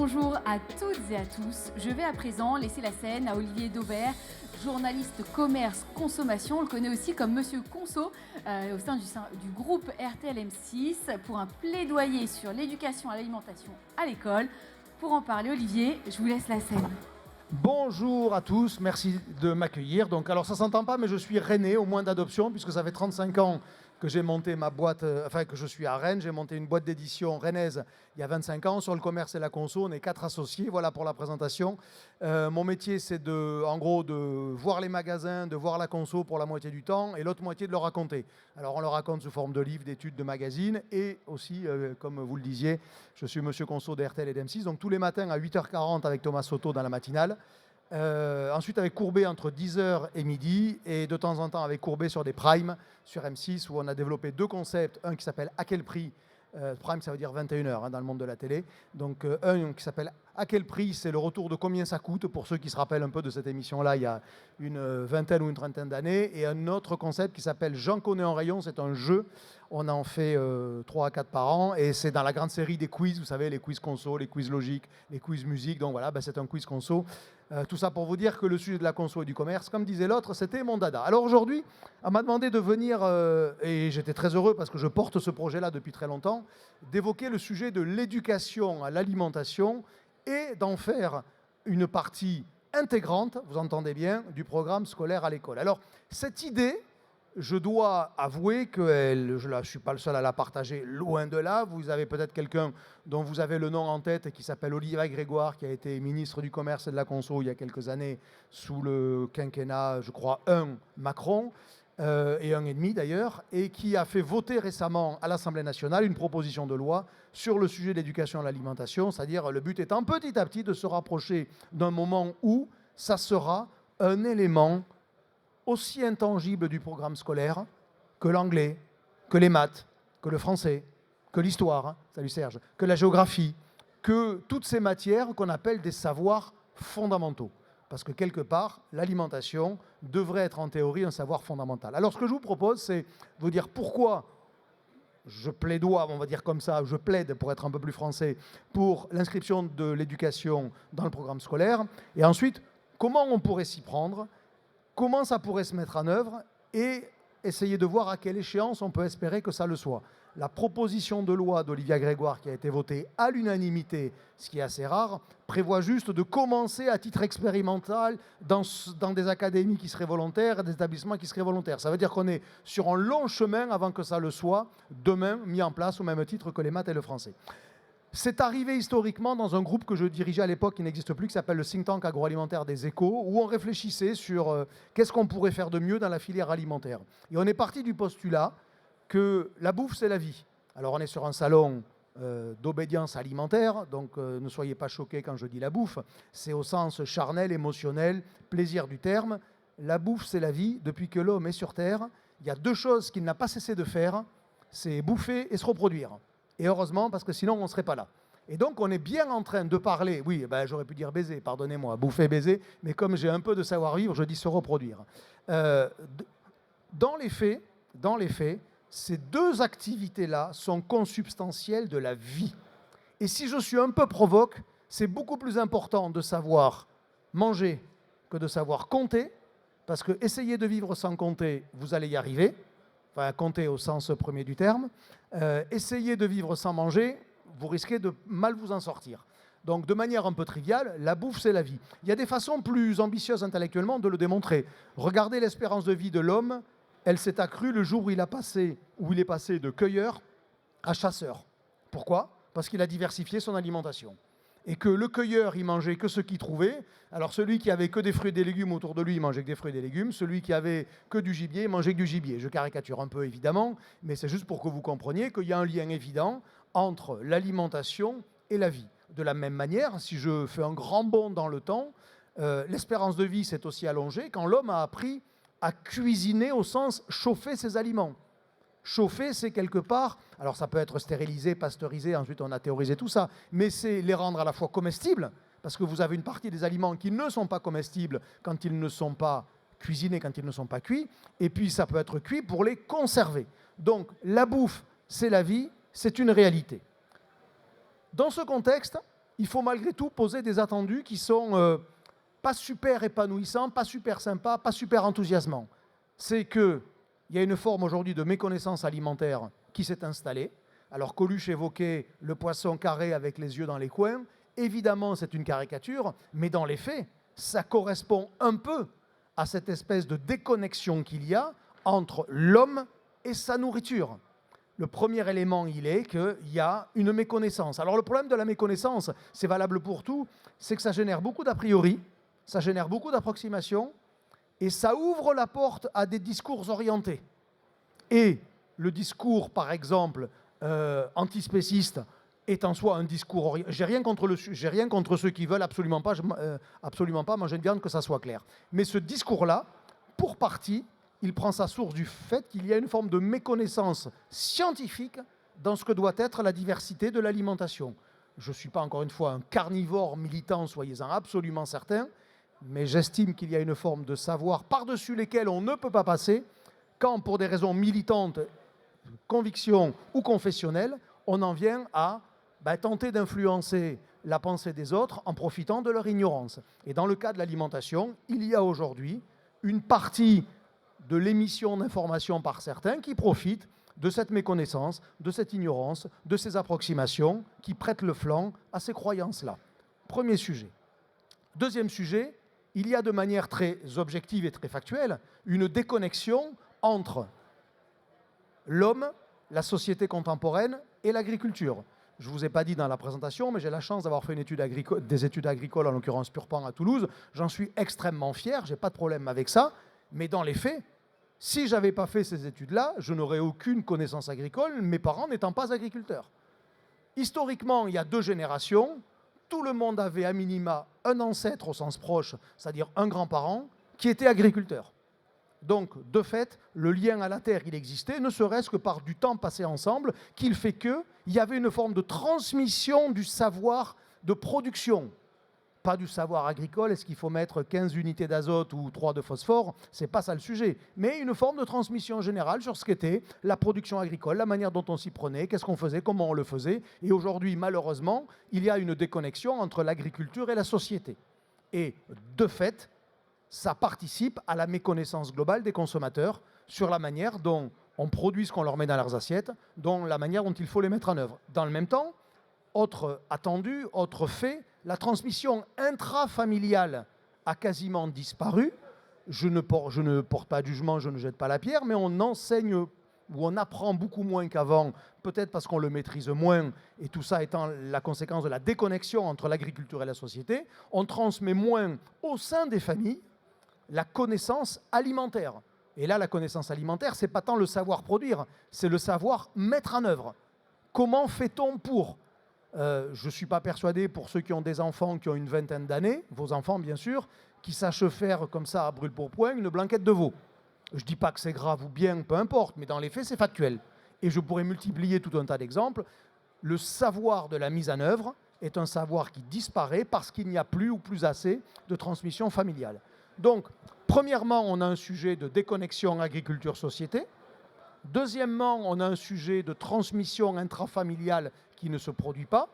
Bonjour à toutes et à tous. Je vais à présent laisser la scène à Olivier Daubert, journaliste commerce consommation. On le connaît aussi comme Monsieur Conso au sein du groupe RTL M6 pour un plaidoyer sur l'éducation à l'alimentation à l'école. Pour en parler, Olivier, je vous laisse la scène. Bonjour à tous, merci de m'accueillir. Donc, alors ça s'entend pas, mais je suis rennais au moins d'adoption, puisque ça fait 35 ans que j'ai monté ma boîte, que je suis à Rennes. J'ai monté une boîte d'édition rennaise il y a 25 ans sur le commerce et la conso. On est 4 associés, voilà pour la présentation. Mon métier, c'est en gros de voir les magasins, de voir la conso pour la moitié du temps, et l'autre moitié de le raconter. Alors on le raconte sous forme de livres, d'études, de magazines, et aussi, comme vous le disiez, je suis Monsieur Conso d'RTL et d'M6, donc tous les matins à 8h40 avec Thomas Soto dans la matinale. Ensuite avec Courbet entre 10h et midi, et de temps en temps avec Courbet sur des primes sur M6 où on a développé deux concepts, un qui s'appelle À quel prix, prime ça veut dire 21h dans le monde de la télé, donc un qui s'appelle À quel prix, c'est le retour de combien ça coûte pour ceux qui se rappellent un peu de cette émission là il y a une vingtaine ou une trentaine d'années, et un autre concept qui s'appelle J'en connais en rayon, c'est un jeu, on en fait 3 à 4 par an, et c'est dans la grande série des quiz, vous savez, les quiz conso, les quiz logiques, les quiz musique, donc voilà, c'est un quiz conso. Tout ça pour vous dire que le sujet de la conso et du commerce, comme disait l'autre, c'était mon dada. Alors aujourd'hui, on m'a demandé de venir, et j'étais très heureux parce que je porte ce projet-là depuis très longtemps, d'évoquer le sujet de l'éducation à l'alimentation et d'en faire une partie intégrante, vous entendez bien, du programme scolaire à l'école. Alors cette idée, je dois avouer que je ne suis pas le seul à la partager, loin de là. Vous avez peut-être quelqu'un dont vous avez le nom en tête qui s'appelle Olivier Grégoire, qui a été ministre du Commerce et de la Conso il y a quelques années sous le quinquennat, je crois, Macron, et un et demi d'ailleurs, et qui a fait voter récemment à l'Assemblée nationale une proposition de loi sur le sujet de l'éducation à l'alimentation, c'est-à-dire le but étant petit à petit de se rapprocher d'un moment où ça sera un élément aussi intangible du programme scolaire que l'anglais, que les maths, que le français, que l'histoire, salut Serge, que la géographie, que toutes ces matières qu'on appelle des savoirs fondamentaux. Parce que quelque part, l'alimentation devrait être en théorie un savoir fondamental. Alors ce que je vous propose, c'est vous dire pourquoi je plaidoie, on va dire comme ça, je plaide pour être un peu plus français, pour l'inscription de l'éducation dans le programme scolaire, et ensuite, comment on pourrait s'y prendre, comment ça pourrait se mettre en œuvre, et essayer de voir à quelle échéance on peut espérer que ça le soit. La proposition de loi d'Olivier Grégoire, qui a été votée à l'unanimité, ce qui est assez rare, prévoit juste de commencer à titre expérimental dans des académies qui seraient volontaires, des établissements qui seraient volontaires. Ça veut dire qu'on est sur un long chemin avant que ça le soit demain mis en place au même titre que les maths et le français. C'est arrivé historiquement dans un groupe que je dirigeais à l'époque qui n'existe plus, qui s'appelle le think tank agroalimentaire des Échos, où on réfléchissait sur qu'est-ce qu'on pourrait faire de mieux dans la filière alimentaire. Et on est parti du postulat que la bouffe, c'est la vie. Alors on est sur un salon d'obédience alimentaire, donc ne soyez pas choqués quand je dis la bouffe, c'est au sens charnel, émotionnel, plaisir du terme. La bouffe, c'est la vie. Depuis que l'homme est sur Terre, il y a deux choses qu'il n'a pas cessé de faire, c'est bouffer et se reproduire. Et heureusement, parce que sinon, on ne serait pas là. Et donc, on est bien en train de parler, oui, j'aurais pu dire baiser, pardonnez-moi, bouffer, baiser, mais comme j'ai un peu de savoir-vivre, je dis se reproduire. Dans les faits, ces deux activités-là sont consubstantielles de la vie. Et si je suis un peu provoque, c'est beaucoup plus important de savoir manger que de savoir compter, parce que essayer de vivre sans compter, vous allez y arriver, enfin compter au sens premier du terme. Essayez de vivre sans manger, vous risquez de mal vous en sortir. Donc de manière un peu triviale, la bouffe c'est la vie. Il y a des façons plus ambitieuses intellectuellement de le démontrer. Regardez l'espérance de vie de l'homme, elle s'est accrue le jour où il est passé de cueilleur à chasseur. Pourquoi ? Parce qu'il a diversifié son alimentation. Et que le cueilleur, il mangeait que ce qu'il trouvait. Alors celui qui avait que des fruits et des légumes autour de lui, il mangeait que des fruits et des légumes. Celui qui avait que du gibier, il mangeait que du gibier. Je caricature un peu évidemment, mais c'est juste pour que vous compreniez qu'il y a un lien évident entre l'alimentation et la vie. De la même manière, si je fais un grand bond dans le temps, l'espérance de vie s'est aussi allongée quand l'homme a appris à cuisiner au sens chauffer ses aliments. Chauffer, c'est quelque part, alors ça peut être stérilisé, pasteurisé, ensuite on a théorisé tout ça, mais c'est les rendre à la fois comestibles, parce que vous avez une partie des aliments qui ne sont pas comestibles quand ils ne sont pas cuisinés, quand ils ne sont pas cuits, et puis ça peut être cuit pour les conserver. Donc la bouffe, c'est la vie, c'est une réalité. Dans ce contexte, il faut malgré tout poser des attendus qui sont pas super épanouissants, pas super sympas, pas super enthousiasmants. C'est qu'il y a une forme aujourd'hui de méconnaissance alimentaire qui s'est installée. Alors Coluche évoquait le poisson carré avec les yeux dans les coins. Évidemment, c'est une caricature, mais dans les faits, ça correspond un peu à cette espèce de déconnexion qu'il y a entre l'homme et sa nourriture. Le premier élément, il est qu'il y a une méconnaissance. Alors le problème de la méconnaissance, c'est valable pour tout, c'est que ça génère beaucoup d'a priori, ça génère beaucoup d'approximations, et ça ouvre la porte à des discours orientés. Et le discours, par exemple, antispéciste, est en soi un discours orienté. J'ai rien contre ceux qui veulent absolument pas, moi j'aime bien que ça soit clair. Mais ce discours-là, pour partie, il prend sa source du fait qu'il y a une forme de méconnaissance scientifique dans ce que doit être la diversité de l'alimentation. Je ne suis pas, encore une fois, un carnivore militant, soyez-en absolument certains, mais j'estime qu'il y a une forme de savoir par-dessus lesquels on ne peut pas passer quand, pour des raisons militantes, convictions ou confessionnelles, on en vient à tenter d'influencer la pensée des autres en profitant de leur ignorance. Et dans le cas de l'alimentation, il y a aujourd'hui une partie de l'émission d'informations par certains qui profitent de cette méconnaissance, de cette ignorance, de ces approximations qui prêtent le flanc à ces croyances-là. Premier sujet. Deuxième sujet, il y a de manière très objective et très factuelle une déconnexion entre l'homme, la société contemporaine et l'agriculture. Je ne vous ai pas dit dans la présentation, mais j'ai la chance d'avoir fait des études agricoles, en l'occurrence Purpan à Toulouse. J'en suis extrêmement fier, je n'ai pas de problème avec ça. Mais dans les faits, si je n'avais pas fait ces études-là, je n'aurais aucune connaissance agricole, mes parents n'étant pas agriculteurs. Historiquement, il y a 2 générations, tout le monde avait à minima un ancêtre au sens proche, c'est-à-dire un grand-parent, qui était agriculteur. Donc, de fait, le lien à la terre, il existait, ne serait-ce que par du temps passé ensemble, qu'il fait qu'il y avait une forme de transmission du savoir de production. Pas du savoir agricole, est-ce qu'il faut mettre 15 unités d'azote ou 3 de phosphore, c'est pas ça le sujet. Mais une forme de transmission générale sur ce qu'était la production agricole, la manière dont on s'y prenait, qu'est-ce qu'on faisait, comment on le faisait. Et aujourd'hui, malheureusement, il y a une déconnexion entre l'agriculture et la société. Et de fait, ça participe à la méconnaissance globale des consommateurs sur la manière dont on produit ce qu'on leur met dans leurs assiettes, dont la manière dont il faut les mettre en œuvre. Dans le même temps, autre attendu, autre fait, la transmission intrafamiliale a quasiment disparu. Je ne porte pas de jugement, je ne jette pas la pierre, mais on enseigne ou on apprend beaucoup moins qu'avant, peut-être parce qu'on le maîtrise moins, et tout ça étant la conséquence de la déconnexion entre l'agriculture et la société. On transmet moins au sein des familles la connaissance alimentaire. Et là, la connaissance alimentaire, ce n'est pas tant le savoir produire, c'est le savoir mettre en œuvre. Comment fait-on pour je ne suis pas persuadé, pour ceux qui ont des enfants qui ont une vingtaine d'années, vos enfants bien sûr, qui sachent faire comme ça à brûle-pourpoint une blanquette de veau. Je ne dis pas que c'est grave ou bien, peu importe, mais dans les faits, c'est factuel. Et je pourrais multiplier tout un tas d'exemples. Le savoir de la mise en œuvre est un savoir qui disparaît parce qu'il n'y a plus ou plus assez de transmission familiale. Donc, premièrement, on a un sujet de déconnexion agriculture-société. Deuxièmement, on a un sujet de transmission intrafamiliale qui ne se produit pas.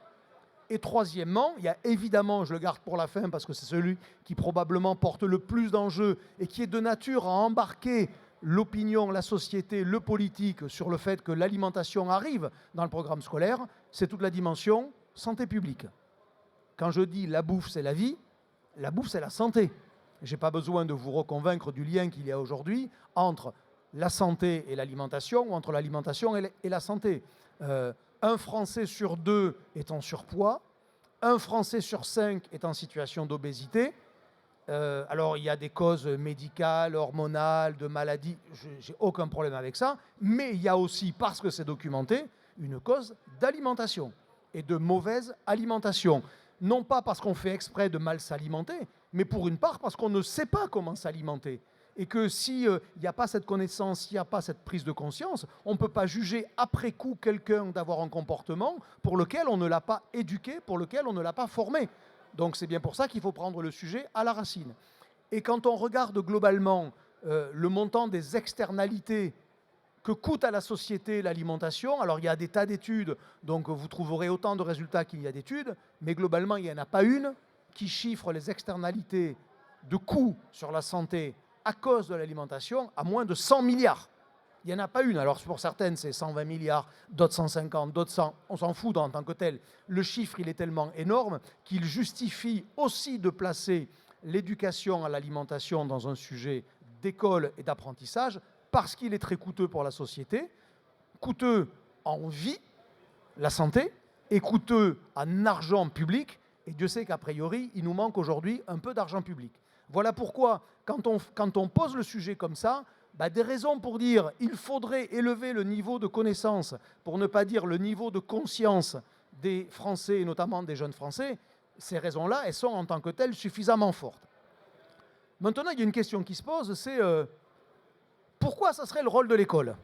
Et troisièmement, il y a évidemment, je le garde pour la fin parce que c'est celui qui probablement porte le plus d'enjeux et qui est de nature à embarquer l'opinion, la société, le politique sur le fait que l'alimentation arrive dans le programme scolaire, c'est toute la dimension santé publique. Quand je dis la bouffe, c'est la vie, la bouffe, c'est la santé. Je n'ai pas besoin de vous reconvaincre du lien qu'il y a aujourd'hui entre la santé et l'alimentation, ou entre l'alimentation et la santé. Un Français sur 2 est en surpoids, un Français sur 5 est en situation d'obésité. Alors, il y a des causes médicales, hormonales, de maladies, j'ai aucun problème avec ça, mais il y a aussi, parce que c'est documenté, une cause d'alimentation et de mauvaise alimentation. Non pas parce qu'on fait exprès de mal s'alimenter, mais pour une part parce qu'on ne sait pas comment s'alimenter. Et que s'il n'y a pas cette connaissance, s'il n'y a pas cette prise de conscience, on ne peut pas juger après coup quelqu'un d'avoir un comportement pour lequel on ne l'a pas éduqué, pour lequel on ne l'a pas formé. Donc c'est bien pour ça qu'il faut prendre le sujet à la racine. Et quand on regarde globalement le montant des externalités que coûte à la société l'alimentation. Alors il y a des tas d'études, donc vous trouverez autant de résultats qu'il y a d'études, mais globalement il n'y en a pas une qui chiffre les externalités de coûts sur la santé à cause de l'alimentation à moins de 100 milliards. Il n'y en a pas une. Alors pour certaines c'est 120 milliards, d'autres 150, d'autres 100. On s'en fout en tant que tel. Le chiffre il est tellement énorme qu'il justifie aussi de placer l'éducation à l'alimentation dans un sujet d'école et d'apprentissage parce qu'il est très coûteux pour la société, coûteux en vie, la santé, et coûteux en argent public. Et Dieu sait qu'a priori, il nous manque aujourd'hui un peu d'argent public. Voilà pourquoi, quand on pose le sujet comme ça, des raisons pour dire qu'il faudrait élever le niveau de connaissance, pour ne pas dire le niveau de conscience des Français, et notamment des jeunes Français, ces raisons-là, elles sont en tant que telles suffisamment fortes. Maintenant, il y a une question qui se pose, c'est pourquoi ça serait le rôle de l'école ?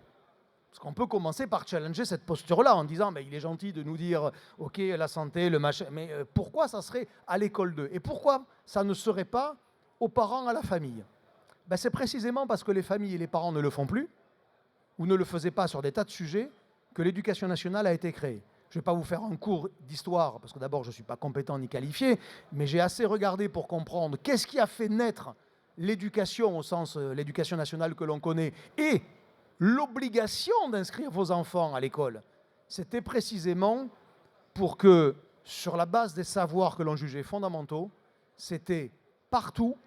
Parce qu'on peut commencer par challenger cette posture-là en disant il est gentil de nous dire ok la santé, le machin, mais pourquoi ça serait à l'école d'eux ? Et pourquoi ça ne serait pas aux parents, à la famille ? C'est précisément parce que les familles et les parents ne le font plus ou ne le faisaient pas sur des tas de sujets que l'éducation nationale a été créée. Je ne vais pas vous faire un cours d'histoire parce que d'abord je ne suis pas compétent ni qualifié, mais j'ai assez regardé pour comprendre qu'est-ce qui a fait naître l'éducation au sens l'éducation nationale que l'on connaît et l'obligation d'inscrire vos enfants à l'école. C'était précisément pour que, sur la base des savoirs que l'on jugeait fondamentaux, c'était partout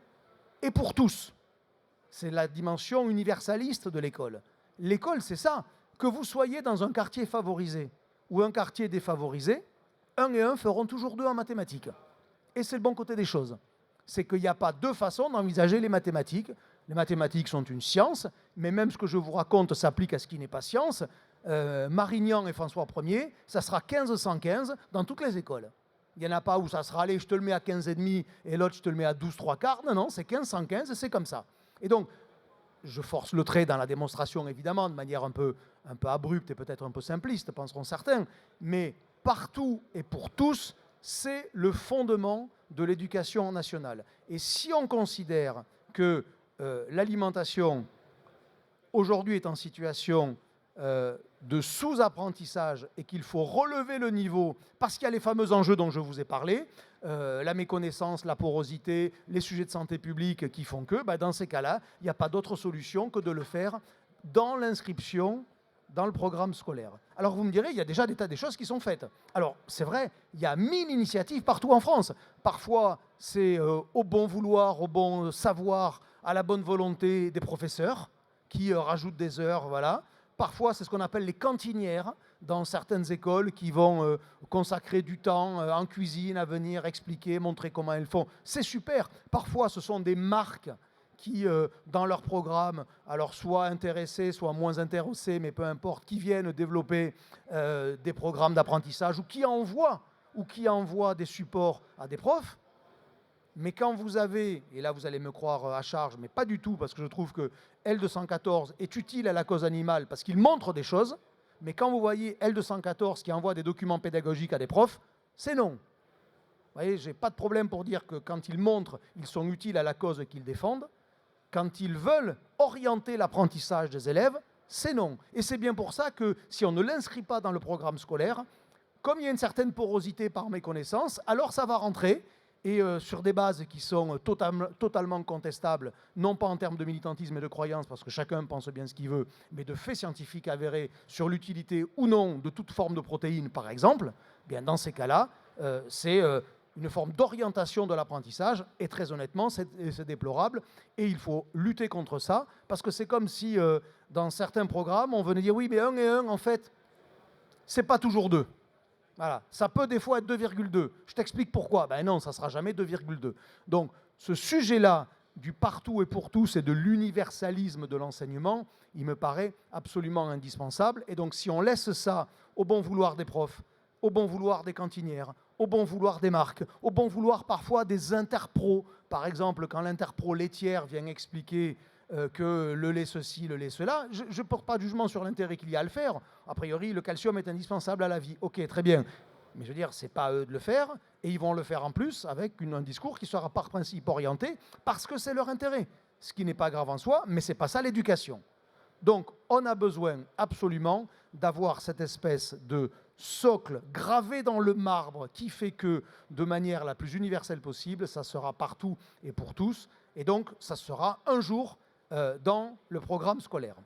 et pour tous. C'est la dimension universaliste de l'école. L'école, c'est ça. Que vous soyez dans un quartier favorisé ou un quartier défavorisé, 1 et 1 feront toujours 2 en mathématiques. Et c'est le bon côté des choses. C'est qu'il n'y a pas deux façons d'envisager les mathématiques. Les mathématiques sont une science, mais même ce que je vous raconte s'applique à ce qui n'est pas science. Marignan et François Ier, ça sera 15-115 dans toutes les écoles. Il n'y en a pas où ça sera, allez, je te le mets à 15,5 et l'autre, je te le mets à 12-3/4. Non, c'est 15-115 et c'est comme ça. Et donc, je force le trait dans la démonstration, évidemment, de manière un peu abrupte et peut-être un peu simpliste, penseront certains, mais partout et pour tous, c'est le fondement de l'éducation nationale. Et si on considère que l'alimentation, aujourd'hui, est en situation de sous-apprentissage et qu'il faut relever le niveau parce qu'il y a les fameux enjeux dont je vous ai parlé, la méconnaissance, la porosité, les sujets de santé publique qui font que, dans ces cas-là, il n'y a pas d'autre solution que de le faire dans l'inscription dans le programme scolaire. Alors vous me direz, il y a déjà des tas de choses qui sont faites. Alors c'est vrai, il y a 1000 initiatives partout en France. Parfois c'est au bon vouloir, au bon savoir, à la bonne volonté des professeurs qui rajoutent des heures, voilà. Parfois c'est ce qu'on appelle les cantinières dans certaines écoles qui vont consacrer du temps en cuisine à venir expliquer, montrer comment elles font. C'est super. Parfois ce sont des marques qui, dans leur programme, alors soit intéressés, soit moins intéressés, mais peu importe, qui viennent développer des programmes d'apprentissage ou qui envoient des supports à des profs. Mais quand vous avez, et là vous allez me croire à charge, mais pas du tout, parce que je trouve que L214 est utile à la cause animale, parce qu'il montre des choses, mais quand vous voyez L214 qui envoie des documents pédagogiques à des profs, c'est non. Vous voyez, je n'ai pas de problème pour dire que quand ils montrent, ils sont utiles à la cause qu'ils défendent. Quand ils veulent orienter l'apprentissage des élèves, c'est non. Et c'est bien pour ça que si on ne l'inscrit pas dans le programme scolaire, comme il y a une certaine porosité par méconnaissance, alors ça va rentrer et sur des bases qui sont totalement contestables, non pas en termes de militantisme et de croyance, parce que chacun pense bien ce qu'il veut, mais de faits scientifiques avérés sur l'utilité ou non de toute forme de protéines, par exemple, bien dans ces cas-là, c'est une forme d'orientation de l'apprentissage, et très honnêtement, c'est déplorable, et il faut lutter contre ça, parce que c'est comme si, dans certains programmes, on venait dire, oui, mais 1 et 1, en fait, c'est pas toujours 2. Voilà, ça peut des fois être 2,2. Je t'explique pourquoi. Ben non, ça ne sera jamais 2,2. Donc, ce sujet-là du partout et pour tous et de l'universalisme de l'enseignement, il me paraît absolument indispensable. Et donc, si on laisse ça au bon vouloir des profs, au bon vouloir des cantinières, au bon vouloir des marques, au bon vouloir parfois des interpros, par exemple, quand l'interpro laitière vient expliquer que le lait ceci, le lait cela, je ne porte pas de jugement sur l'intérêt qu'il y a à le faire. A priori, le calcium est indispensable à la vie. Ok, très bien. Mais je veux dire, ce n'est pas à eux de le faire, et ils vont le faire en plus avec un discours qui sera par principe orienté, parce que c'est leur intérêt. Ce qui n'est pas grave en soi, mais ce n'est pas ça l'éducation. Donc, on a besoin absolument d'avoir cette espèce de socle gravé dans le marbre qui fait que, de manière la plus universelle possible, ça sera partout et pour tous. Et donc, ça sera un jour dans le programme scolaire.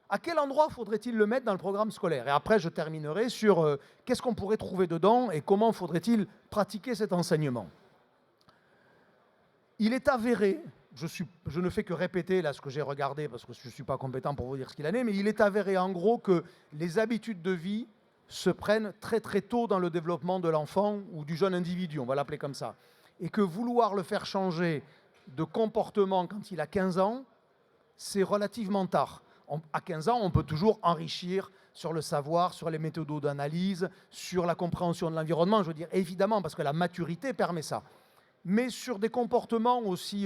À quel endroit faudrait-il le mettre dans le programme scolaire? Et après, je terminerai sur qu'est-ce qu'on pourrait trouver dedans et comment faudrait-il pratiquer cet enseignement. Il est avéré, je ne fais que répéter là ce que j'ai regardé parce que je ne suis pas compétent pour vous dire ce qu'il en est, mais il est avéré en gros que les habitudes de vie se prennent très très tôt dans le développement de l'enfant ou du jeune individu, on va l'appeler comme ça. Et que vouloir le faire changer de comportement quand il a 15 ans, c'est relativement tard. À 15 ans, on peut toujours enrichir sur le savoir, sur les méthodes d'analyse, sur la compréhension de l'environnement, je veux dire, évidemment, parce que la maturité permet ça. Mais sur des comportements aussi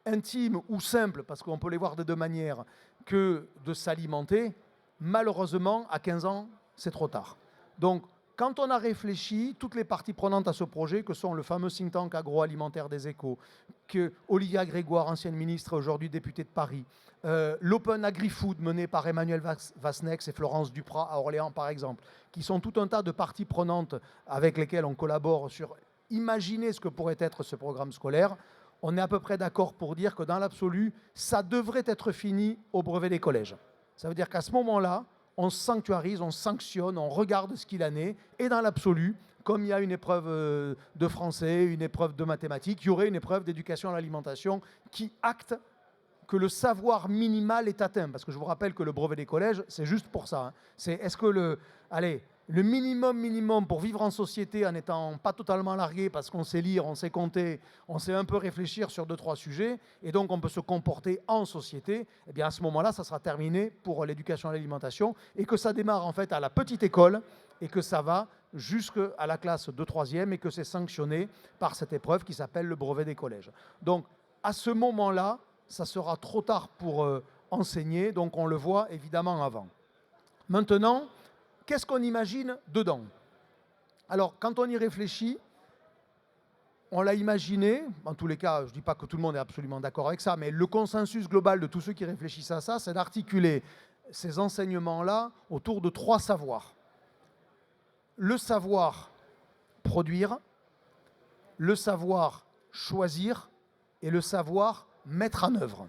intimes ou simples, parce qu'on peut les voir de deux manières, que de s'alimenter, malheureusement, à 15 ans, c'est trop tard. Donc, quand on a réfléchi, toutes les parties prenantes à ce projet, que sont le fameux think tank agroalimentaire des Échos, que Olivia Grégoire, ancienne ministre, aujourd'hui députée de Paris, l'Open Agri-Food mené par Emmanuel Vasnex et Florence Duprat à Orléans, par exemple, qui sont tout un tas de parties prenantes avec lesquelles on collabore sur imaginer ce que pourrait être ce programme scolaire, on est à peu près d'accord pour dire que dans l'absolu, ça devrait être fini au brevet des collèges. Ça veut dire qu'à ce moment-là, on sanctuarise, on sanctionne, on regarde ce qu'il en est, et dans l'absolu, comme il y a une épreuve de français, une épreuve de mathématiques, il y aurait une épreuve d'éducation à l'alimentation qui acte que le savoir minimal est atteint. Parce que je vous rappelle que le brevet des collèges, c'est juste pour ça. Hein. C'est est-ce que le minimum pour vivre en société en n'étant pas totalement largué parce qu'on sait lire, on sait compter, on sait un peu réfléchir sur 2-3 sujets et donc on peut se comporter en société, eh bien à ce moment-là, ça sera terminé pour l'éducation à l'alimentation et que ça démarre en fait à la petite école et que ça va jusqu'à la classe de 3e et que c'est sanctionné par cette épreuve qui s'appelle le brevet des collèges. Donc à ce moment-là, ça sera trop tard pour enseigner, donc on le voit évidemment avant. Maintenant, qu'est-ce qu'on imagine dedans? Alors, quand on y réfléchit, on l'a imaginé, en tous les cas, je ne dis pas que tout le monde est absolument d'accord avec ça, mais le consensus global de tous ceux qui réfléchissent à ça, c'est d'articuler ces enseignements-là autour de 3 savoirs. Le savoir produire, le savoir choisir et le savoir mettre en œuvre.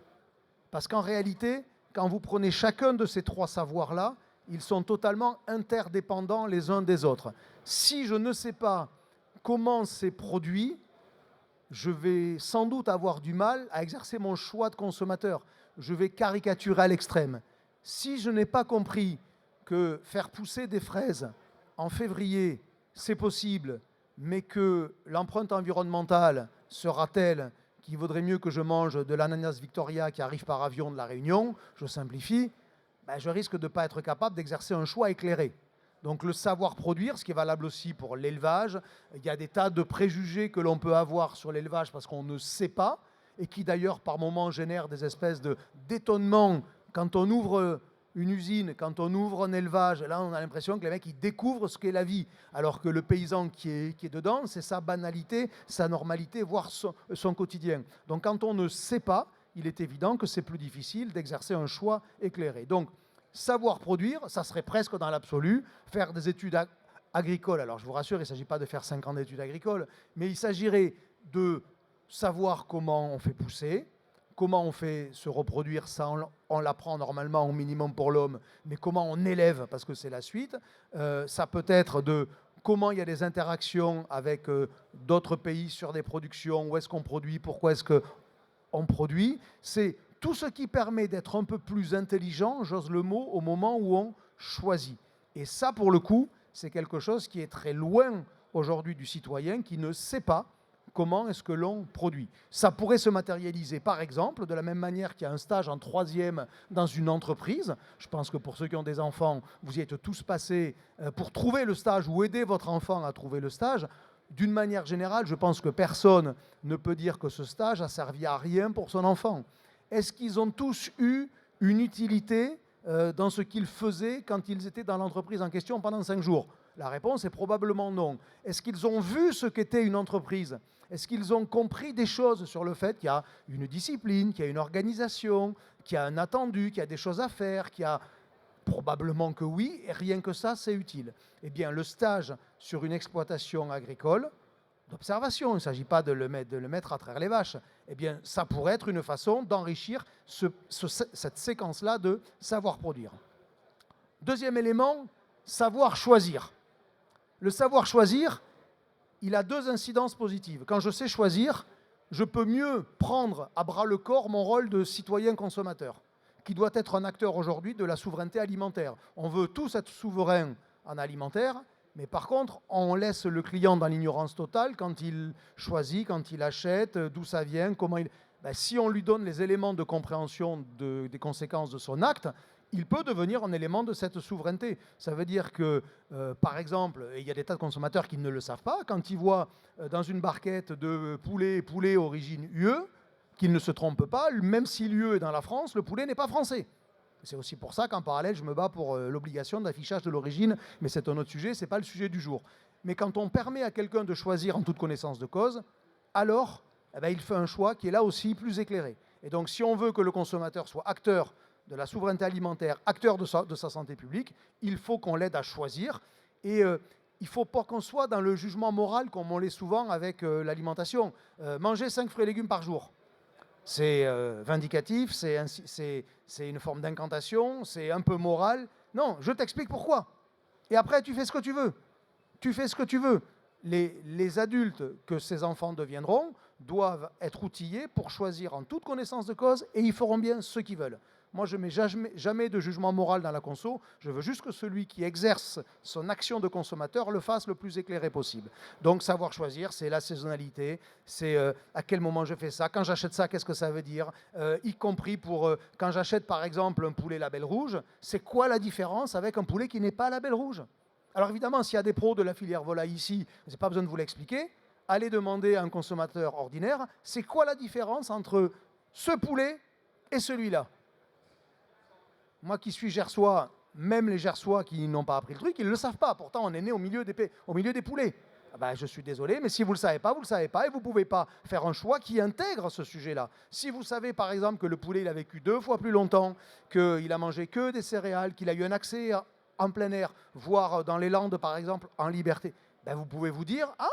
Parce qu'en réalité, quand vous prenez chacun de ces 3 savoirs-là, ils sont totalement interdépendants les uns des autres. Si je ne sais pas comment c'est produit, je vais sans doute avoir du mal à exercer mon choix de consommateur. Je vais caricaturer à l'extrême. Si je n'ai pas compris que faire pousser des fraises en février, c'est possible, mais que l'empreinte environnementale sera telle qu'il vaudrait mieux que je mange de l'ananas Victoria qui arrive par avion de la Réunion, je simplifie, je risque de ne pas être capable d'exercer un choix éclairé. Donc le savoir produire, ce qui est valable aussi pour l'élevage, il y a des tas de préjugés que l'on peut avoir sur l'élevage parce qu'on ne sait pas, et qui d'ailleurs par moments génèrent des espèces d'étonnement quand on ouvre une usine, quand on ouvre un élevage, là on a l'impression que les mecs ils découvrent ce qu'est la vie, alors que le paysan qui est dedans, c'est sa banalité, sa normalité, voire son quotidien. Donc quand on ne sait pas, il est évident que c'est plus difficile d'exercer un choix éclairé. Donc, savoir produire, ça serait presque dans l'absolu, faire des études agricoles. Alors, je vous rassure, il ne s'agit pas de faire 5 ans d'études agricoles, mais il s'agirait de savoir comment on fait pousser, comment on fait se reproduire, ça on l'apprend normalement au minimum pour l'homme, mais comment on élève, parce que c'est la suite. Ça peut être de comment il y a des interactions avec d'autres pays sur des productions, où est-ce qu'on produit, pourquoi est-ce qu'on produit. C'est tout ce qui permet d'être un peu plus intelligent, j'ose le mot, au moment où on choisit. Et ça, pour le coup, c'est quelque chose qui est très loin aujourd'hui du citoyen qui ne sait pas comment est-ce que l'on produit. Ça pourrait se matérialiser, par exemple, de la même manière qu'il y a un stage en 3e dans une entreprise. Je pense que pour ceux qui ont des enfants, vous y êtes tous passés pour trouver le stage ou aider votre enfant à trouver le stage. D'une manière générale, je pense que personne ne peut dire que ce stage a servi à rien pour son enfant. Est-ce qu'ils ont tous eu une utilité dans ce qu'ils faisaient quand ils étaient dans l'entreprise en question pendant 5 jours? La réponse est probablement non. Est-ce qu'ils ont vu ce qu'était une entreprise? Est-ce qu'ils ont compris des choses sur le fait qu'il y a une discipline, qu'il y a une organisation, qu'il y a un attendu, qu'il y a des choses à faire, qu'il y a probablement que oui, et rien que ça, c'est utile. Eh bien, le stage sur une exploitation agricole, d'observation, il ne s'agit pas de le mettre à traire les vaches, eh bien, ça pourrait être une façon d'enrichir cette séquence-là de savoir produire. Deuxième élément, savoir choisir. Le savoir choisir, il a deux incidences positives. Quand je sais choisir, je peux mieux prendre à bras le corps mon rôle de citoyen consommateur, qui doit être un acteur aujourd'hui de la souveraineté alimentaire. On veut tous être souverains en alimentaire, mais par contre, on laisse le client dans l'ignorance totale quand il choisit, quand il achète, d'où ça vient, comment il... Ben, si on lui donne les éléments de compréhension des conséquences de son acte, il peut devenir un élément de cette souveraineté. Ça veut dire que, par exemple, et il y a des tas de consommateurs qui ne le savent pas, quand ils voient dans une barquette de poulet origine UE, qu'ils ne se trompent pas, même si l'UE est dans la France, le poulet n'est pas français. C'est aussi pour ça qu'en parallèle, je me bats pour l'obligation d'affichage de l'origine, mais c'est un autre sujet, ce n'est pas le sujet du jour. Mais quand on permet à quelqu'un de choisir en toute connaissance de cause, alors eh ben, il fait un choix qui est là aussi plus éclairé. Et donc si on veut que le consommateur soit acteur de la souveraineté alimentaire, acteur de sa santé publique, il faut qu'on l'aide à choisir. Et il ne faut pas qu'on soit dans le jugement moral comme on l'est souvent avec l'alimentation. Manger 5 fruits et légumes par jour. C'est vindicatif, c'est une forme d'incantation, c'est un peu moral. Non, je t'explique pourquoi. Et après, tu fais ce que tu veux. Tu fais ce que tu veux. Les adultes que ces enfants deviendront doivent être outillés pour choisir en toute connaissance de cause et ils feront bien ce qu'ils veulent. Moi, je ne mets jamais de jugement moral dans la conso. Je veux juste que celui qui exerce son action de consommateur le fasse le plus éclairé possible. Donc, savoir choisir, c'est la saisonnalité, c'est à quel moment je fais ça, quand j'achète ça, qu'est-ce que ça veut dire, y compris pour quand j'achète par exemple un poulet label rouge, c'est quoi la différence avec un poulet qui n'est pas label rouge? Alors évidemment, s'il y a des pros de la filière volaille ici, je n'ai pas besoin de vous l'expliquer, allez demander à un consommateur ordinaire, c'est quoi la différence entre ce poulet et celui-là? Moi qui suis gersois, même les gersois qui n'ont pas appris le truc, ils ne le savent pas. Pourtant, on est né au milieu des poulets. Ah ben, je suis désolé, mais si vous ne le savez pas, vous ne le savez pas et vous ne pouvez pas faire un choix qui intègre ce sujet-là. Si vous savez par exemple que le poulet il a vécu 2 fois plus longtemps, qu'il a mangé que des céréales, qu'il a eu un accès en plein air, voire dans les Landes par exemple, en liberté, ben, vous pouvez vous dire, ah,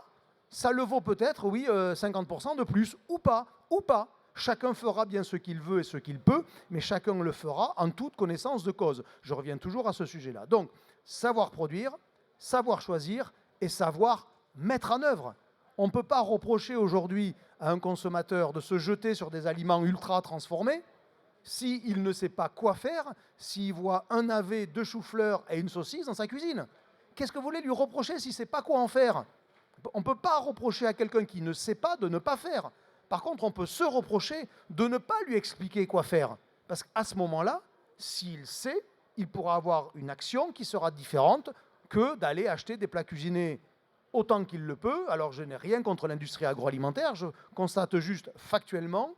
ça le vaut peut-être, oui, 50% de plus, ou pas, ou pas. Chacun fera bien ce qu'il veut et ce qu'il peut, mais chacun le fera en toute connaissance de cause. Je reviens toujours à ce sujet-là. Donc, savoir produire, savoir choisir et savoir mettre en œuvre. On ne peut pas reprocher aujourd'hui à un consommateur de se jeter sur des aliments ultra transformés s'il ne sait pas quoi faire, s'il voit un navet, 2 choux-fleurs et une saucisse dans sa cuisine. Qu'est-ce que vous voulez lui reprocher s'il ne sait pas quoi en faire? On ne peut pas reprocher à quelqu'un qui ne sait pas de ne pas faire. Par contre, on peut se reprocher de ne pas lui expliquer quoi faire. Parce qu'à ce moment-là, s'il sait, il pourra avoir une action qui sera différente que d'aller acheter des plats cuisinés autant qu'il le peut. Alors, je n'ai rien contre l'industrie agroalimentaire, je constate juste factuellement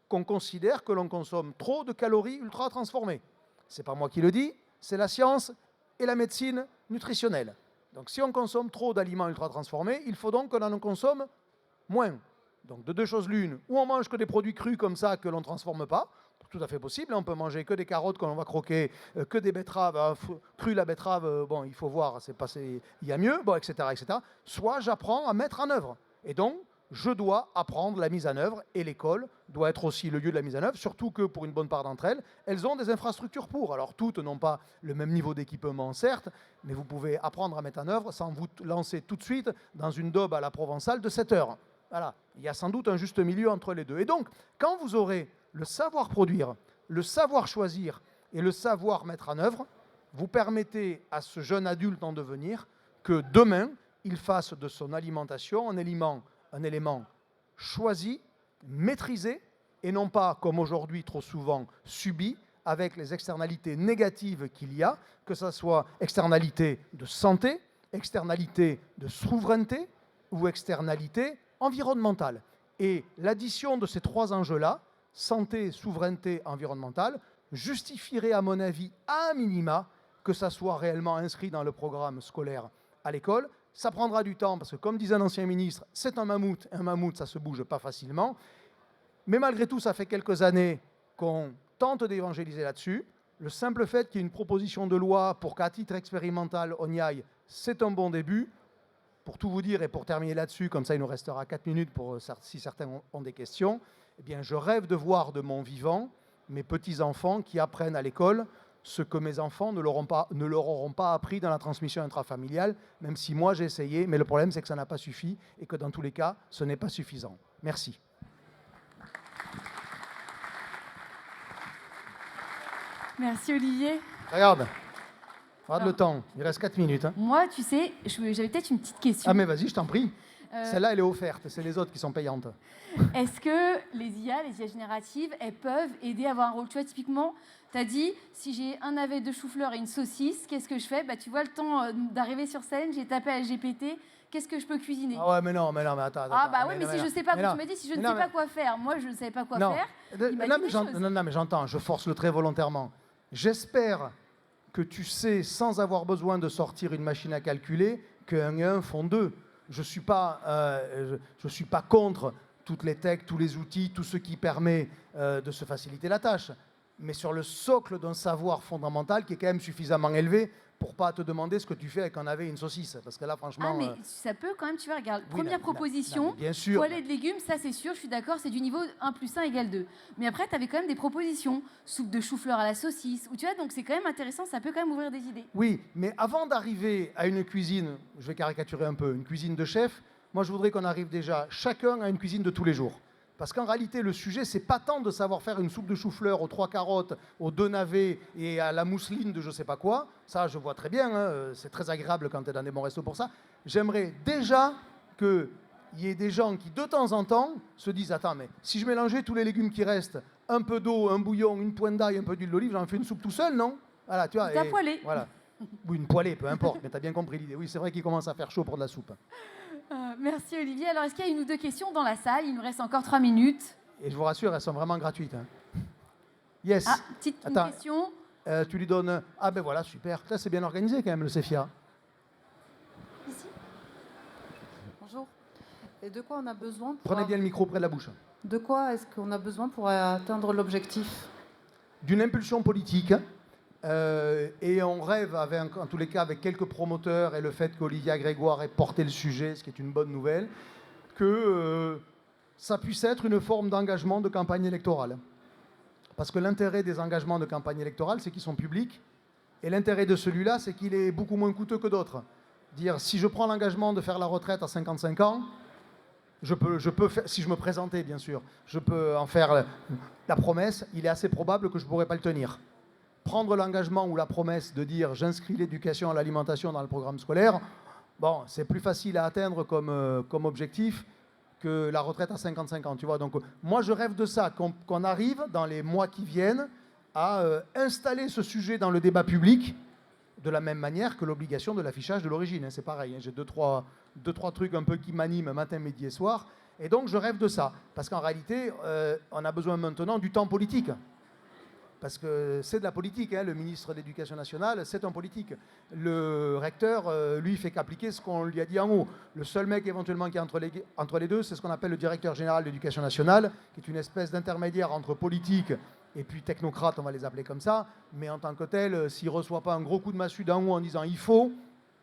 qu'on considère que l'on consomme trop de calories ultra transformées. Ce n'est pas moi qui le dis, c'est la science et la médecine nutritionnelle. Donc, si on consomme trop d'aliments ultra transformés, il faut donc qu'on en consomme moins. Donc de 2 choses l'une, ou on mange que des produits crus comme ça que l'on ne transforme pas, tout à fait possible, on peut manger que des carottes que l'on va croquer, que des betteraves, cru la betterave, bon il faut voir, c'est passé, il y a mieux, bon, etc., etc. Soit j'apprends à mettre en œuvre, et donc je dois apprendre la mise en œuvre, et l'école doit être aussi le lieu de la mise en œuvre, surtout que pour une bonne part d'entre elles, elles ont des infrastructures pour. Alors toutes n'ont pas le même niveau d'équipement, certes, mais vous pouvez apprendre à mettre en œuvre sans vous lancer tout de suite dans une daube à la provençale de 7 heures. Voilà, il y a sans doute un juste milieu entre les deux. Et donc, quand vous aurez le savoir produire, le savoir choisir et le savoir mettre en œuvre, vous permettez à ce jeune adulte en devenir que demain, il fasse de son alimentation un élément choisi, maîtrisé, et non pas, comme aujourd'hui trop souvent, subi, avec les externalités négatives qu'il y a, que ce soit externalité de santé, externalité de souveraineté ou externalité environnementale. Et l'addition de ces 3 enjeux-là, santé, souveraineté, environnementale, justifierait à mon avis, à minima, que ça soit réellement inscrit dans le programme scolaire à l'école. Ça prendra du temps, parce que comme disait un ancien ministre, c'est un mammouth ça ne se bouge pas facilement. Mais malgré tout, ça fait quelques années qu'on tente d'évangéliser là-dessus. Le simple fait qu'il y ait une proposition de loi pour qu'à titre expérimental, on y aille, c'est un bon début. Pour tout vous dire et pour terminer là-dessus, comme ça il nous restera 4 minutes pour si certains ont des questions, eh bien, je rêve de voir de mon vivant mes petits-enfants qui apprennent à l'école ce que mes enfants ne leur auront pas appris dans la transmission intrafamiliale, même si moi j'ai essayé, mais le problème c'est que ça n'a pas suffi et que dans tous les cas, ce n'est pas suffisant. Merci. Merci Olivier. Regarde le temps, il reste 4 minutes. Hein. Moi, tu sais, j'avais peut-être une petite question. Ah mais vas-y, je t'en prie. Celle-là, elle est offerte, c'est les autres qui sont payantes. Est-ce que les IA génératives, elles peuvent aider à avoir un rôle? Tu vois, typiquement, tu as dit, si j'ai un navet de chou-fleur et une saucisse, qu'est-ce que je fais? Bah, tu vois, le temps d'arriver sur scène, j'ai tapé à GPT, qu'est-ce que je peux cuisiner? Ah ouais, mais non, attends. Ah bah oui, mais si je sais pas, tu m'as dit, si je ne sais pas quoi faire, moi je ne savais pas quoi faire, non, mais j'entends, je force le trait volontairement. J'espère que tu sais, sans avoir besoin de sortir une machine à calculer, qu'un et un font deux. Je ne suis pas contre toutes les techs, tous les outils, tout ce qui permet de se faciliter la tâche. Mais sur le socle d'un savoir fondamental qui est quand même suffisamment élevé pour pas te demander ce que tu fais avec un navet et une saucisse. Parce que là, franchement... Ah, mais ça peut quand même, tu vois, regarde, oui, première proposition, bien sûr. poêlée de légumes, ça c'est sûr, je suis d'accord, c'est du niveau 1 + 1 = 2. Mais après, tu avais quand même des propositions, soupe de chou-fleur à la saucisse, ou tu vois, donc c'est quand même intéressant, ça peut quand même ouvrir des idées. Oui, mais avant d'arriver à une cuisine, je vais caricaturer un peu, une cuisine de chef, moi je voudrais qu'on arrive déjà chacun à une cuisine de tous les jours. Parce qu'en réalité, le sujet, c'est pas tant de savoir faire une soupe de chou-fleur aux 3 carottes, aux 2 navets et à la mousseline de je sais pas quoi. Ça, je vois très bien, hein, c'est très agréable quand tu es dans des bons restos pour ça. J'aimerais déjà qu'il y ait des gens qui, de temps en temps, se disent « Attends, mais si je mélangeais tous les légumes qui restent, un peu d'eau, un bouillon, une pointe d'ail, un peu d'huile d'olive, j'en fais une soupe tout seul, non ?» Voilà, tu vois. T'as poêlé. Voilà. Ou une poêlée, peu importe, mais tu as bien compris l'idée. Oui, c'est vrai qu'il commence à faire chaud pour de la soupe. Merci Olivier. Alors, est-ce qu'il y a 1 ou 2 questions dans la salle? Il nous reste encore 3 minutes. Et je vous rassure, elles sont vraiment gratuites. Hein. Yes. Ah, une question. Tu lui donnes... Ah ben voilà, super. Là, c'est bien organisé quand même, le CEFIA. Ici. Bonjour. Et de quoi on a besoin Prenez bien le micro près de la bouche. De quoi est-ce qu'on a besoin pour atteindre l'objectif? D'une impulsion politique. Et on rêve, en tous les cas, avec quelques promoteurs et le fait qu'Olivia Grégoire ait porté le sujet, ce qui est une bonne nouvelle, que ça puisse être une forme d'engagement de campagne électorale. Parce que l'intérêt des engagements de campagne électorale, c'est qu'ils sont publics. Et l'intérêt de celui-là, c'est qu'il est beaucoup moins coûteux que d'autres. Dire, si je prends l'engagement de faire la retraite à 55 ans, je peux faire, si je me présentais, bien sûr, je peux en faire la promesse, il est assez probable que je ne pourrais pas le tenir. Prendre l'engagement ou la promesse de dire j'inscris l'éducation à l'alimentation dans le programme scolaire, bon, c'est plus facile à atteindre comme objectif que la retraite à 55 ans, tu vois. Donc moi je rêve de ça, qu'on arrive dans les mois qui viennent à installer ce sujet dans le débat public de la même manière que l'obligation de l'affichage de l'origine. Hein, c'est pareil, hein, j'ai deux, trois trucs un peu qui m'animent matin, midi et soir. Et donc je rêve de ça, parce qu'en réalité, on a besoin maintenant du temps politique. Parce que c'est de la politique, hein. Le ministre de l'Éducation nationale, c'est un politique. Le recteur, lui, fait qu'appliquer ce qu'on lui a dit en haut. Le seul mec éventuellement qui est entre les deux, c'est ce qu'on appelle le directeur général de l'Éducation nationale, qui est une espèce d'intermédiaire entre politique et puis technocrate, on va les appeler comme ça. Mais en tant que tel, s'il ne reçoit pas un gros coup de massue d'en haut en disant « il faut »,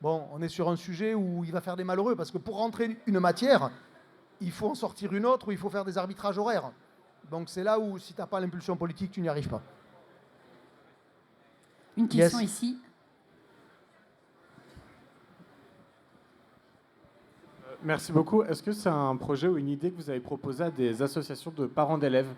bon, on est sur un sujet où il va faire des malheureux. Parce que pour rentrer une matière, il faut en sortir une autre, ou il faut faire des arbitrages horaires. Donc c'est là où, si tu n'as pas l'impulsion politique, tu n'y arrives pas. Une question ici. Merci beaucoup. Est-ce que c'est un projet ou une idée que vous avez proposé à des associations de parents d'élèves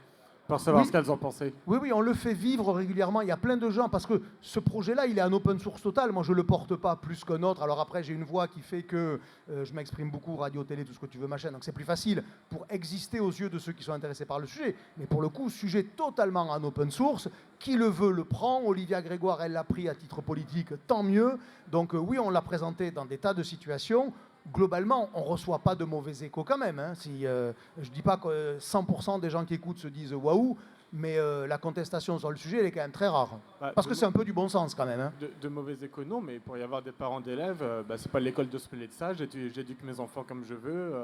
pour savoir ce qu'elles en pensaient? Oui, on le fait vivre régulièrement. Il y a plein de gens, parce que ce projet-là, il est en open source total. Moi, je ne le porte pas plus qu'un autre. Alors après, j'ai une voix qui fait que je m'exprime beaucoup, radio, télé, tout ce que tu veux, machin. Donc c'est plus facile pour exister aux yeux de ceux qui sont intéressés par le sujet. Mais pour le coup, sujet totalement en open source. Qui le veut, le prend. Olivia Grégoire, elle l'a pris à titre politique, tant mieux. Donc oui, on l'a présenté dans des tas de situations. Globalement, on ne reçoit pas de mauvais échos quand même. Hein. Si, je ne dis pas que 100% des gens qui écoutent se disent « waouh », mais la contestation sur le sujet, elle est quand même très rare. Bah, Parce que c'est un peu du bon sens quand même. Hein. De mauvais échos, non, mais pour y avoir des parents d'élèves, c'est pas l'école de se plaît de ça, j'éduque mes enfants comme je veux.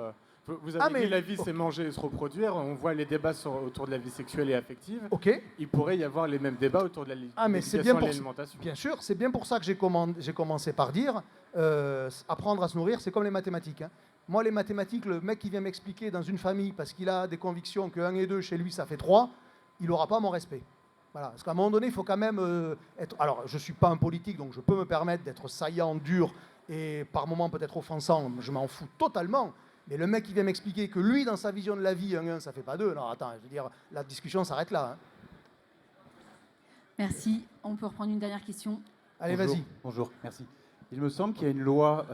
Vous avez dit la vie, c'est manger et se reproduire. On voit les débats autour de la vie sexuelle et affective. Ok. Il pourrait y avoir les mêmes débats autour de l'éducation et l'alimentation. Bien sûr, c'est bien pour ça que j'ai commencé par dire apprendre à se nourrir, c'est comme les mathématiques. Hein. Moi, les mathématiques, le mec qui vient m'expliquer dans une famille parce qu'il a des convictions que 1 et 2 chez lui, ça fait 3, il n'aura pas mon respect. Voilà. Parce qu'à un moment donné, il faut quand même être... Alors, je ne suis pas un politique, donc je peux me permettre d'être saillant, dur et par moments peut-être offensant. Je m'en fous totalement. Mais le mec qui vient m'expliquer que lui, dans sa vision de la vie, 1 et 1, ça ne fait pas 2. Non, attends, je veux dire, la discussion s'arrête là. Hein. Merci. On peut reprendre une dernière question. Allez, Bonjour. vas-y. Bonjour, merci. Il me semble qu'il y a une loi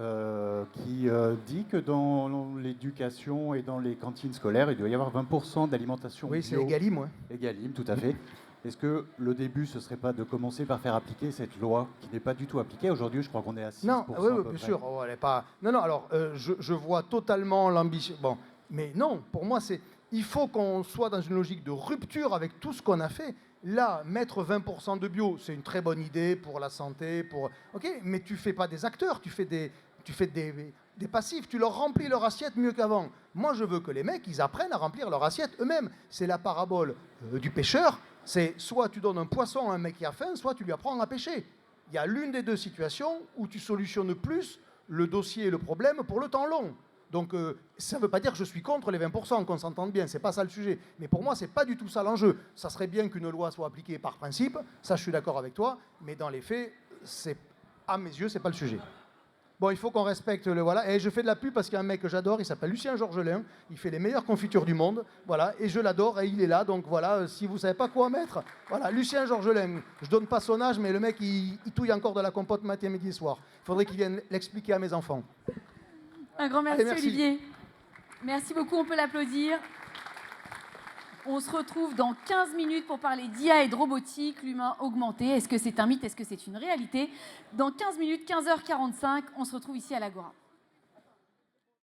qui dit que dans l'éducation et dans les cantines scolaires, il doit y avoir 20% d'alimentation bio. Oui, c'est Egalim, ouais. Egalim, tout à fait. Est-ce que le début, ce ne serait pas de commencer par faire appliquer cette loi qui n'est pas du tout appliquée? Aujourd'hui, je crois qu'on est à 6%. Non, à oui, peu bien près. sûr. Oh, elle est pas... Non, non, alors, je vois totalement l'ambition. Bon, mais non, pour moi, c'est... Il faut qu'on soit dans une logique de rupture avec tout ce qu'on a fait. Là, mettre 20% de bio, c'est une très bonne idée pour la santé, pour... Ok, mais tu fais pas des acteurs, tu fais des passifs, tu leur remplis leur assiette mieux qu'avant. Moi, je veux que les mecs, ils apprennent à remplir leur assiette eux-mêmes. C'est la parabole du pêcheur. C'est soit tu donnes un poisson à un mec qui a faim, soit tu lui apprends à pêcher. Il y a l'une des deux situations où tu solutionnes plus le dossier et le problème pour le temps long. Donc ça ne veut pas dire que je suis contre les 20%, qu'on s'entende bien, c'est pas ça le sujet. Mais pour moi, c'est pas du tout ça l'enjeu. Ça serait bien qu'une loi soit appliquée par principe, ça je suis d'accord avec toi, mais dans les faits, à mes yeux, c'est pas le sujet. Bon, il faut qu'on respecte le voilà. Et je fais de la pub parce qu'il y a un mec que j'adore, il s'appelle Lucien Georgelin. Il fait les meilleures confitures du monde. Voilà, et je l'adore et il est là. Donc voilà, si vous savez pas quoi mettre, voilà, Lucien Georgelin. Je donne pas son âge, mais le mec, il touille encore de la compote matin, midi et soir. Il faudrait qu'il vienne l'expliquer à mes enfants. Un grand merci, Allez, merci. Olivier. Merci beaucoup, on peut l'applaudir. On se retrouve dans 15 minutes pour parler d'IA et de robotique, l'humain augmenté. Est-ce que c'est un mythe? Est-ce que c'est une réalité? Dans 15 minutes, 15h45, on se retrouve ici à l'Agora.